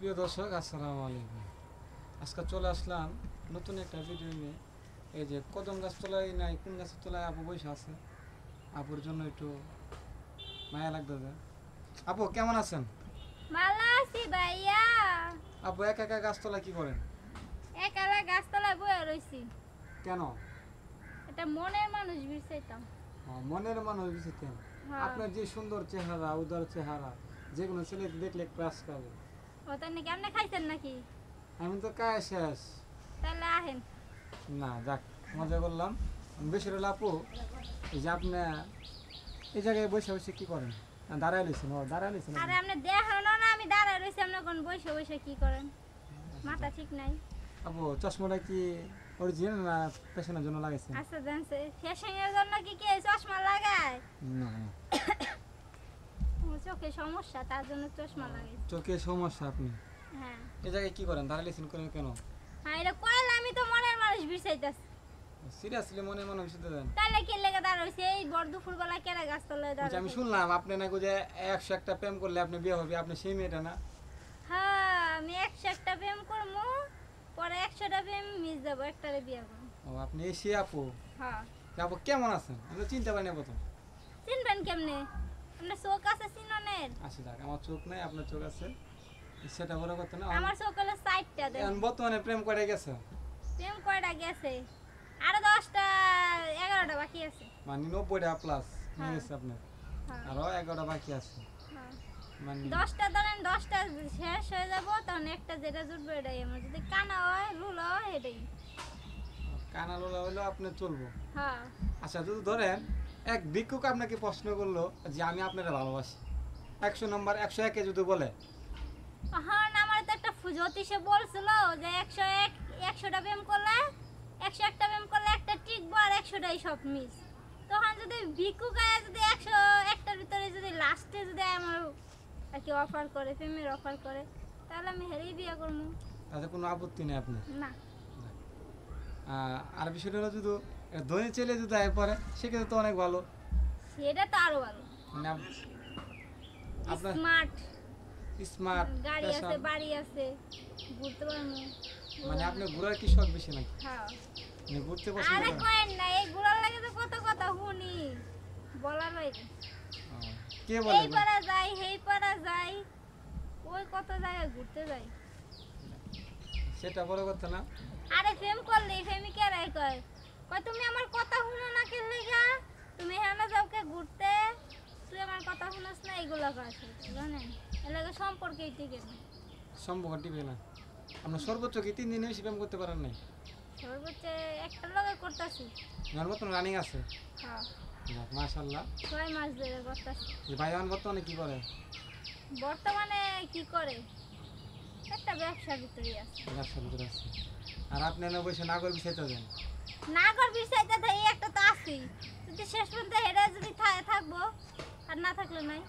প্রিয় দর্শক আসসালামু আলাইকুম। আজকে চলে আসলাম নতুন একটা ভিডিও নিয়ে। এই যে কদম গাছ তলায় নাই, কোন গাছের তলায় আপু বসে আছে। আপুর জন্য একটু মায়া লাগতেছে। আপু কেমন আছেন? ভালো আছি ভাইয়া। আপু একা একা গাছতলায় কি করেন? একালা গাছতলায় বয়ে রইছি। কেন? এটা মনের মানুষ বিরসাইতাম। মনের মানুষ বুঝতেন। হ্যাঁ। আপনার যে সুন্দর চেহারা, উদার চেহারা, যে কোনো ছেলে দেখলে ক্রাশ করে। ও তাই নাকি আপনি খাইছেন নাকি? আমি তো কাজ শেষ। তাহলে আহেন। না যাক, মজা করলাম। বেশি হলো আপু, এই যে আপনি এই জায়গায় বসে বসে কি করেন? দাঁড়ায় লইছেন? দাঁড়ায় লইছেন? আরে আপনি দেখানো না আমি দাঁড়ায় রইছি, আপনি কোন বসে বসে কি করেন? মাথা ঠিক নাই। আপু চশমাটা কি অরিজিনাল না ফ্যাশনের জন্য লাগাইছেন? আচ্ছা জানছে ফ্যাশনের জন্য কি কি এই চশমা লাগায়? না, ও চোখে সমস্যা তার জন্য চশমা লাগাই। চোখের সমস্যা আপনি। হ্যাঁ। এই জায়গায় কি করেন? দাঁড়ায় লইছেন করেন কেন? হ্যাঁ এটা কইলে আমি তো মনের মানুষ বিরসাইতাছি। সিরিয়াসলি মনে মনে বিষয়তে দেন। তাহলে কি লেগে দাঁড়াইছে এই বড় দুপুরবেলা কেরা গাছতলায় আমি দাঁড়াইছে? শুনলাম আপনি নাকি যে 101টা প্রেম করলে আপনি বিয়ে হবে, আপনি সেই মেয়েটা না? হ্যাঁ আমি 101টা প্রেম করবো, পরে 100টা প্রেম মিস যাবো, একটারে বিয়ে করবো। ও আপনি এই সে আপু। হ্যাঁ। আপু কেমন আছেন? আমি তো চিনতে পারি না প্রথম। চিনবেন কেমনে? আপনার চোখ আছে চিননের? আসি যাক, আমার চোখ নাই, আপনার চোখ আছে, সেটা বড় কথা না। আমার চোখ হলো 60টা। এখন বর্তমানে প্রেম করে গেছে প্রেম কয়টা গেছে? আরো 10টা 11টা বাকি আছে। মানে 90টা প্লাস হয়ে হ্যাঁ। গেছে আপনার, হ্যাঁ। আরো 11টা বাকি আছে। হ্যাঁ। মানে 10টা ধরেন 10টা শেষ হয়ে যাবো, তখন একটা যেটা জুটবে এটাই আমার। যদি কানা হয় লুলো হয় এটাই। কানা লোলা হইলো আপনি চলবো। হ্যাঁ। আচ্ছা যদি ধরেন এক ভিক্ষুক আপনাকে প্রশ্ন করলো যে আমি আপনারা ভালোবাসি, 100 নম্বর 101-এ যদি বলে, হ্যাঁ আমার তো একটা জ্যোতিষে বলছিল যে 100টা প্রেম করলে 101টা প্রেম করলে একটা টিকবো আর 100টাই সব মিস। তখন যদি ভিক্ষু গায়ে যদি 101টার ভিতরে যদি লাস্টে যদি আমার আর কি অফার করে, প্রেমের অফার করে, তাহলে আমি হেরেই বিয়ে করবো। তাতে কোনো আপত্তি নেই আপনার? না। আর বিষয়টা হলো যদি ধনী ছেলে যদি আয় পড়ে সেক্ষেত্রে তো অনেক ভালো। সেটা তো আরো ভালো। মানে আপনার স্মার্ট, স্মার্ট, গাড়ি আছে, বাড়ি আছে, ঘুরতে পারবো। মানে আপনি ঘোরার কি শখ বেশি নাকি? হ্যাঁ। মানে ঘুরতে পছন্দ আরে করেন? কয়েন না, এই ঘোরার লাগে তো কত কথা শুনি, বলার বাইরে। ও, কে বলে? এই পাড়া যাই, সেই পাড়া যাই, ওই কত জায়গায় ঘুরতে যাই। সেটা বড় কথা না। আরে প্রেম করলে প্রেমিকের কয় কয় তুমি আমার কথা শুনো না কে লেগা, তুমি হেনা যাওকে ঘুরতে, তুই আমার কথা শুনস না, এগুলো কাছে জানেন এলাকা সম্পর্কেই টিকে না। সম্ভব টিবে না। আপনার সর্বোচ্চ কি 3 দিনে বেশি প্রেম করতে পারেন নাই? সর্বোচ্চ একটা লগে করতেছি। আমার মতন রানিং আছে? হ্যাঁ মাশাআল্লাহ। 6 মাস ধরে করতেছি। যে ভাই আমার বর্তমানে কি করে? বর্তমানে কি করে? একটা ব্যবসার ভিতরেই আছে। ব্যবসার ভিতরে আছে। আর আপনি এনে বসে নাগর বিষয়টা দেন। নাগর বিষয়টা এই একটা তো আছেই, যদি শেষ পর্যন্ত হেরে যদি থাকবো আর না থাকলে নাই।